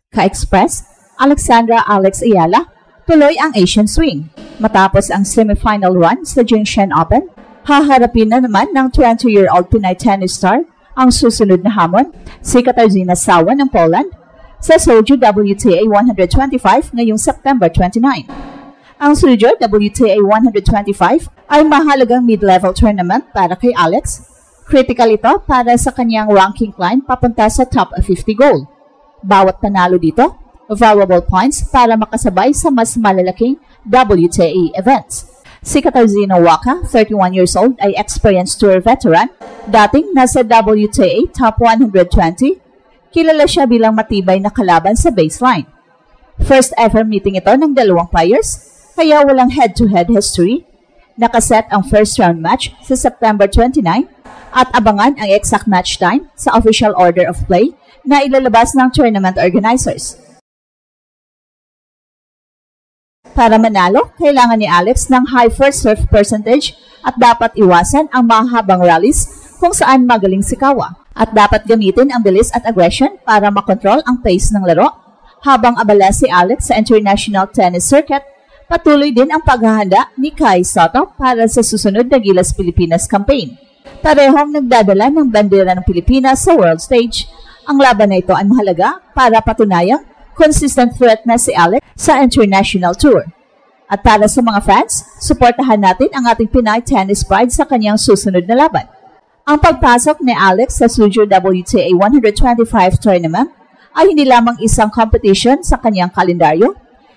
Ka-express, Alexandra Alex Ayala, tuloy ang Asian Swing. Matapos ang semifinal run sa Jingshan Open, haharapin na naman ng 20-year-old Pinay tennis star ang susunod na hamon, si Katarzyna Sawa ng Poland, sa Soju WTA 125 ngayong September 29. Ang Soju WTA 125 ay mahalagang mid-level tournament para kay Alex. Critical ito para sa kanyang ranking climb papunta sa top 50 goal. Bawat panalo dito, valuable points para makasabay sa mas malalaking WTA events. Si Katarzyna Waka, 31 years old, ay experienced tour veteran. Dating nasa WTA top 120, kilala siya bilang matibay na kalaban sa baseline. First ever meeting ito ng dalawang players, kaya walang head-to-head history. Nakaset ang first round match sa September 29 at abangan ang exact match time sa official order of play na ilalabas ng tournament organizers. Para manalo, kailangan ni Alex ng high first serve percentage at dapat iwasan ang mahabang rallies kung saan magaling si Kawa. At dapat gamitin ang bilis at aggression para makontrol ang pace ng laro. Habang abala si Alex sa International Tennis Circuit, patuloy din ang paghahanda ni Kai Sotto para sa susunod na Gilas Pilipinas campaign. Parehong nagdadala ng bandera ng Pilipinas sa world stage. Ang laban na ito ay mahalaga para patunayang consistent threat na si Alex sa international tour. At para sa mga fans, suportahan natin ang ating Pinay tennis pride sa kanyang susunod na laban. Ang pagpasok ni Alex sa Soju WTA 125 tournament ay hindi lamang isang competition sa kanyang kalendaryo.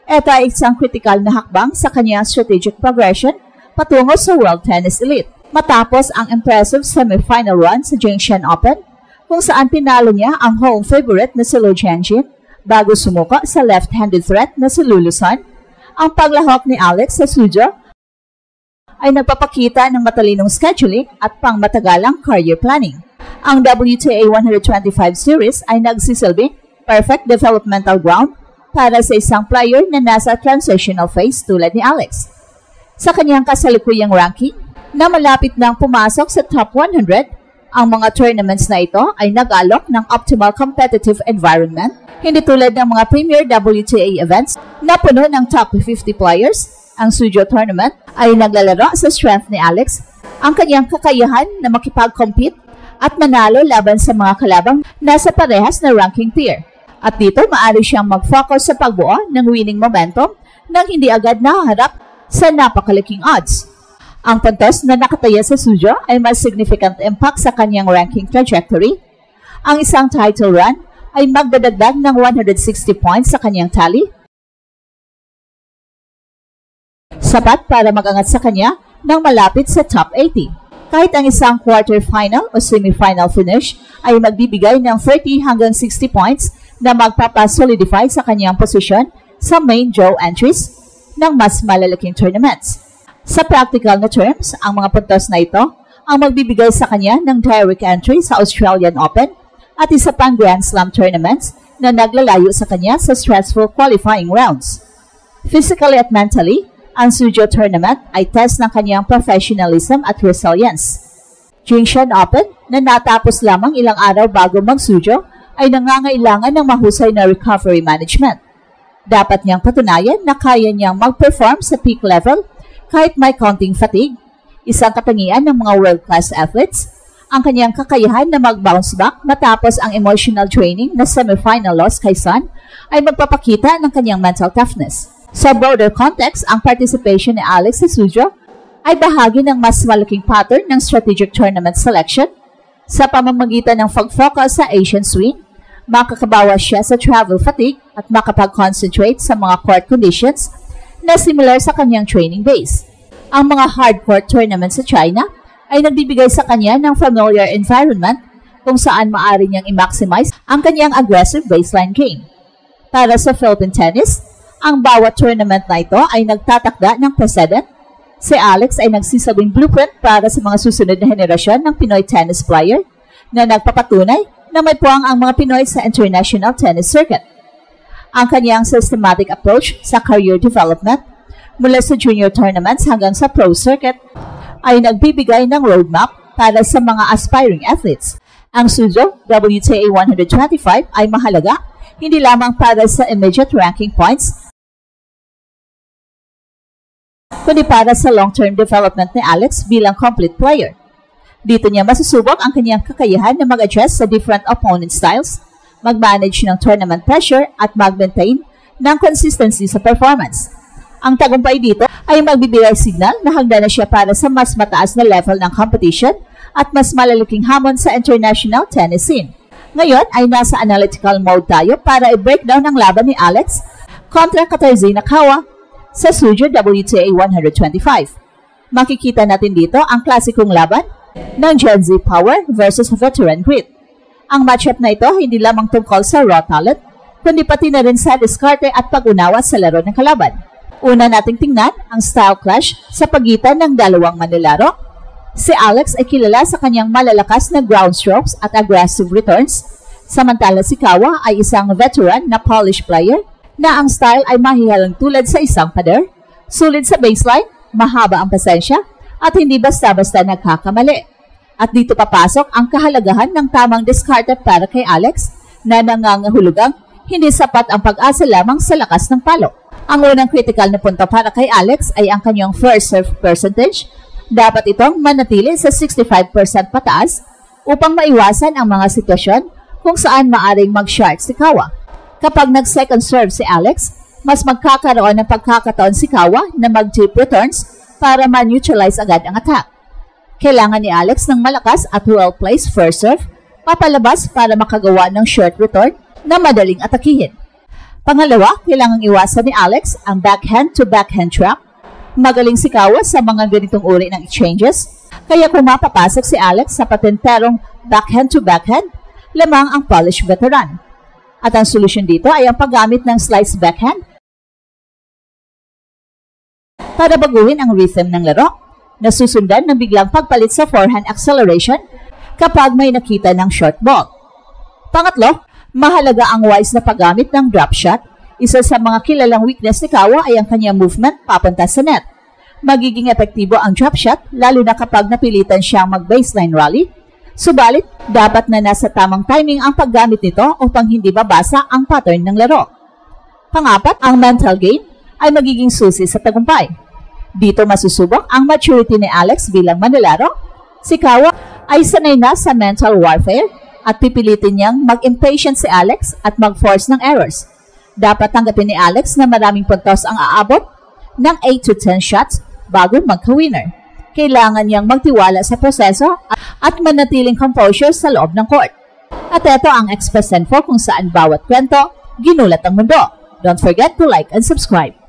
Ito ay isang critical na hakbang sa kanyang strategic progression patungo sa World Tennis Elite. Matapos ang impressive semifinal run sa Jingshan Open, kung saan pinalo niya ang home favorite na si Liu Jianjin bago sumuko sa left-handed threat na si Lulu Sun, ang paglahok ni Alex sa Soju ay nagpapakita ng matalinong scheduling at pangmatagalang career planning. Ang WTA 125 series ay nagsisilbing perfect developmental ground para sa isang player na nasa transitional phase tulad ni Alex. Sa kanyang kasalukuyang ranking, na malapit nang pumasok sa top 100, ang mga tournaments na ito ay nag-alok ng optimal competitive environment, hindi tulad ng mga premier WTA events na puno ng top 50 players. Ang Soju tournament ay naglalaro sa strength ni Alex, ang kanyang kakayahan na makipag-compete at manalo laban sa mga kalabang nasa parehas na ranking tier. At dito maaari siyang mag-focus sa pagbuo ng winning momentum nang hindi agad nahaharap sa napakalaking odds. Ang puntos na nakataya sa Soju ay mas significant impact sa kanyang ranking trajectory. Ang isang title run ay magdadagdag ng 160 points sa kanyang tally, sapat para mag-angat sa kanya ng malapit sa top 80. Kahit ang isang quarterfinal o semifinal finish ay magbibigay ng 30 hanggang 60 points na magpapasolidify sa kanyang posisyon sa main draw entries ng mas malalaking tournaments. Sa practical na terms, ang mga puntos na ito ang magbibigay sa kanya ng direct entry sa Australian Open at isa pang Grand Slam tournaments na naglalayo sa kanya sa stressful qualifying rounds. Physically at mentally, ang Soju tournament ay test ng kanyang professionalism at resilience. Jingshan Open, na natapos lamang ilang araw bago mag-Soju, ay nangangailangan ng mahusay na recovery management. Dapat niyang patunayan na kaya niyang mag-perform sa peak level kahit may konting fatigue. Isang katangian ng mga world-class athletes, ang kanyang kakayahan na mag-bounce back matapos ang emotional training na semifinal loss kay Sun ay magpapakita ng kanyang mental toughness. Sa broader context, ang participation ni Alex sa Soju ay bahagi ng mas malaking pattern ng strategic tournament selection. Sa pamamagitan ng pag-focus sa Asian Swing, makakabawas siya sa travel fatigue at makapag-concentrate sa mga court conditions na similar sa kanyang training base. Ang mga hardcore tournaments sa China ay nagbibigay sa kanya ng familiar environment kung saan maaari niyang i-maximize ang kanyang aggressive baseline game. Para sa Philippine tennis, ang bawat tournament na ito ay nagtatakda ng precedent. Si Alex ay nagsisabing blueprint para sa mga susunod na henerasyon ng Pinoy tennis player na nagpapatunay na may puwang ang mga Pinoy sa international tennis circuit. Ang kanyang systematic approach sa career development mula sa junior tournaments hanggang sa pro circuit ay nagbibigay ng roadmap para sa mga aspiring athletes. Ang Soju WTA 125 ay mahalaga hindi lamang para sa immediate ranking points, kundi para sa long-term development ni Alex bilang complete player. Dito niya masusubok ang kanyang kakayahan na mag-adjust sa different opponent styles, mag-manage ng tournament pressure at mag-maintain ng consistency sa performance. Ang tagumpay dito ay magbibigay signal na handa na siya para sa mas mataas na level ng competition at mas malalaking hamon sa international tennis scene. Ngayon ay nasa analytical mode tayo para i-breakdown ang laban ni Alex kontra Katarzyna Kawa sa Suzhou WTA 125. Makikita natin dito ang klasikong laban ng Gen Z Power versus Veteran Grit. Ang matchup na ito hindi lamang tungkol sa raw talent, kundi pati na rin sa diskarte at pag-unawa sa laro ng kalaban. Una nating tingnan ang style clash sa pagitan ng dalawang manlalaro. Si Alex ay kilala sa kanyang malalakas na ground strokes at aggressive returns, samantala si Kawa ay isang veteran na polished player na ang style ay mahihalang tulad sa isang pader, sulit sa baseline, mahaba ang pasensya, at hindi basta-basta nagkakamali. At dito papasok ang kahalagahan ng tamang diskarte para kay Alex na nangangahulugang hindi sapat ang pag-asa lamang sa lakas ng palo. Ang unang critical na punto para kay Alex ay ang kanyang first serve percentage. Dapat itong manatili sa 65% pataas upang maiwasan ang mga sitwasyon kung saan maaring mag-short si Kawa. Kapag nag-second serve si Alex, mas magkakaroon ng pagkakataon si Kawa na mag-deep returns para ma-neutralize agad ang attack. Kailangan ni Alex ng malakas at well-placed first serve, papalabas para makagawa ng short return na madaling atakihin. Pangalawa, kailangang iwasan ni Alex ang backhand-to-backhand trap. Magaling si Kawa sa mga ganitong uri ng exchanges, kaya kung mapapasok si Alex sa patenterong backhand-to-backhand, lamang ang polished veteran. At ang solusyon dito ay ang paggamit ng slice backhand para baguhin ang rhythm ng laro, nasusundan ng biglang pagpalit sa forehand acceleration kapag may nakita ng short ball. Pangatlo, mahalaga ang wise na paggamit ng drop shot. Isa sa mga kilalang weakness ni Kawa ay ang kanyang movement papunta sa net. Magiging epektibo ang drop shot lalo na kapag napilitan siyang mag-baseline rally. Subalit, dapat na nasa tamang timing ang paggamit nito upang hindi babasa ang pattern ng laro. Pangapat, ang mental game ay magiging susi sa tagumpay. Dito masusubok ang maturity ni Alex bilang manlalaro. Si Kawa ay sanay na sa mental warfare at pipilitin niyang mag-impatient si Alex at mag-force ng errors. Dapat tanggapin ni Alex na maraming puntos ang aabot ng 8 to 10 shots bago magka-winner. Kailangan niyang magtiwala sa proseso at manatiling composure sa loob ng court. At ito ang Express Info kung saan bawat kwento ginulat ang mundo. Don't forget to like and subscribe.